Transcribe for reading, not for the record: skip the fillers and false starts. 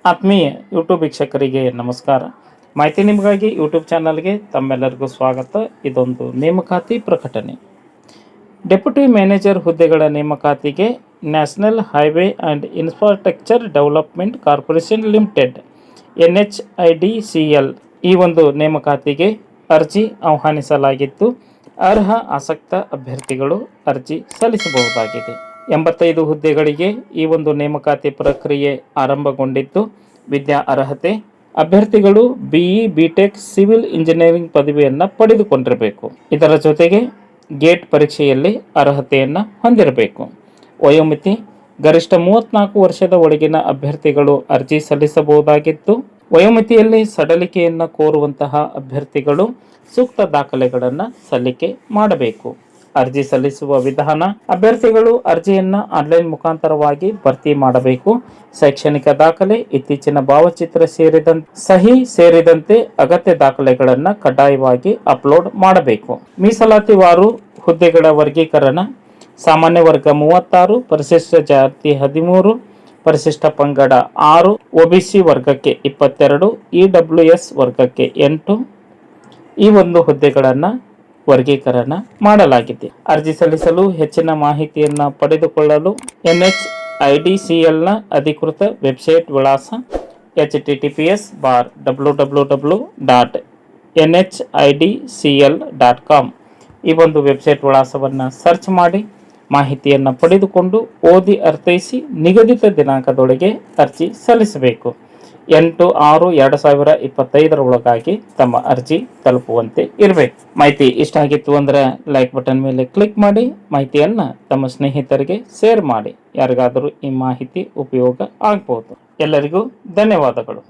ಆತ್ಮೀಯ ಯೂಟ್ಯೂಬ್ ವೀಕ್ಷಕರಿಗೆ ನಮಸ್ಕಾರ. ಮಾಹಿತಿ ನಿಮಗಾಗಿ ಯೂಟ್ಯೂಬ್ ಚಾನಲ್ಗೆ ತಮ್ಮೆಲ್ಲರಿಗೂ ಸ್ವಾಗತ. ಇದೊಂದು ನೇಮಕಾತಿ ಪ್ರಕಟಣೆ. ಡೆಪ್ಯೂಟಿ ಮ್ಯಾನೇಜರ್ ಹುದ್ದೆಗಳ ನೇಮಕಾತಿಗೆ national highway and infrastructure development corporation limited NHIDCL ಈ ಒಂದು ನೇಮಕಾತಿಗೆ ಅರ್ಜಿ ಆಹ್ವಾನಿಸಲಾಗಿದ್ದು, ಅರ್ಹ ಆಸಕ್ತ ಅಭ್ಯರ್ಥಿಗಳು ಅರ್ಜಿ ಸಲ್ಲಿಸಬಹುದಾಗಿದೆ. 85 ಹುದ್ದೆಗಳಿಗೆ ಈ ಒಂದು ನೇಮಕಾತಿ ಪ್ರಕ್ರಿಯೆ ಆರಂಭಗೊಂಡಿದ್ದು, ವಿದ್ಯಾ ಅರ್ಹತೆ ಅಭ್ಯರ್ಥಿಗಳು BE BTech ಸಿವಿಲ್ ಇಂಜಿನಿಯರಿಂಗ್ ಪದವಿಯನ್ನು ಪಡೆದುಕೊಂಡಿರಬೇಕು. ಇದರ ಜೊತೆಗೆ ಗೇಟ್ ಪರೀಕ್ಷೆಯಲ್ಲಿ ಅರ್ಹತೆಯನ್ನು ಹೊಂದಿರಬೇಕು. ವಯೋಮಿತಿ ಗರಿಷ್ಠ 34 ವರ್ಷದ ಒಳಗಿನ ಅಭ್ಯರ್ಥಿಗಳು ಅರ್ಜಿ ಸಲ್ಲಿಸಬಹುದಾಗಿದ್ದು, ವಯೋಮಿತಿಯಲ್ಲಿ ಸಡಲಿಕೆಯನ್ನು ಕೋರುವಂತಹ ಅಭ್ಯರ್ಥಿಗಳು ಸೂಕ್ತ ದಾಖಲೆಗಳನ್ನು ಸಲ್ಲಿಕೆ ಮಾಡಬೇಕು. ಅರ್ಜಿ ಸಲ್ಲಿಸುವ ವಿಧಾನ: ಅಭ್ಯರ್ಥಿಗಳು ಅರ್ಜಿಯನ್ನು ಆನ್ಲೈನ್ ಮುಖಾಂತರವಾಗಿ ಭರ್ತಿ ಮಾಡಬೇಕು. ಶೈಕ್ಷಣಿಕ ದಾಖಲೆ, ಇತ್ತೀಚಿನ ಭಾವಚಿತ್ರ ಸಹಿ ಸೇರಿದಂತೆ ಅಗತ್ಯ ದಾಖಲೆಗಳನ್ನು ಕಡ್ಡಾಯವಾಗಿ ಅಪ್ಲೋಡ್ ಮಾಡಬೇಕು. ಮೀಸಲಾತಿವಾರು ಹುದ್ದೆಗಳ ವರ್ಗೀಕರಣ: ಸಾಮಾನ್ಯ ವರ್ಗ 36, ಪರಿಶಿಷ್ಟ ಜಾತಿ 13, ಪರಿಶಿಷ್ಟ ಪಂಗಡ 6, OBC ವರ್ಗಕ್ಕೆ 22, EWS ವರ್ಗಕ್ಕೆ 8 ಈ ಒಂದು ಹುದ್ದೆಗಳನ್ನು ವರ್ಗೀಕರಣ ಮಾಡಲಾಗಿದೆ. ಅರ್ಜಿ ಸಲ್ಲಿಸಲು ಹೆಚ್ಚಿನ ಮಾಹಿತಿಯನ್ನು ಪಡೆದುಕೊಳ್ಳಲು NHIDCLನ ಅಧಿಕೃತ ವೆಬ್ಸೈಟ್ ವಿಳಾಸ https://www.nhidcl.com ಈ ಒಂದು ವೆಬ್ಸೈಟ್ ವಿಳಾಸವನ್ನು ಸರ್ಚ್ ಮಾಡಿ ಮಾಹಿತಿಯನ್ನು ಪಡೆದುಕೊಂಡು ಓದಿ ಅರ್ಥೈಸಿ ನಿಗದಿತ ದಿನಾಂಕದೊಳಗೆ ಅರ್ಜಿ ಸಲ್ಲಿಸಬೇಕು. 8/6/2025 ಒಳಗಾಗಿ ತಮ್ಮ ಅರ್ಜಿ ತಲುಪುವಂತೆ ಇರಬೇಕು. ಮಾಹಿತಿ ಇಷ್ಟ ಆಗಿತ್ತು ಅಂದರೆ ಲೈಕ್ ಬಟನ್ ಮೇಲೆ ಕ್ಲಿಕ್ ಮಾಡಿ, ಮಾಹಿತಿಯನ್ನು ತಮ್ಮ ಸ್ನೇಹಿತರಿಗೆ ಶೇರ್ ಮಾಡಿ. ಯಾರಿಗಾದರೂ ಈ ಮಾಹಿತಿ ಉಪಯೋಗ ಆಗ್ಬೋದು. ಎಲ್ಲರಿಗೂ ಧನ್ಯವಾದಗಳು.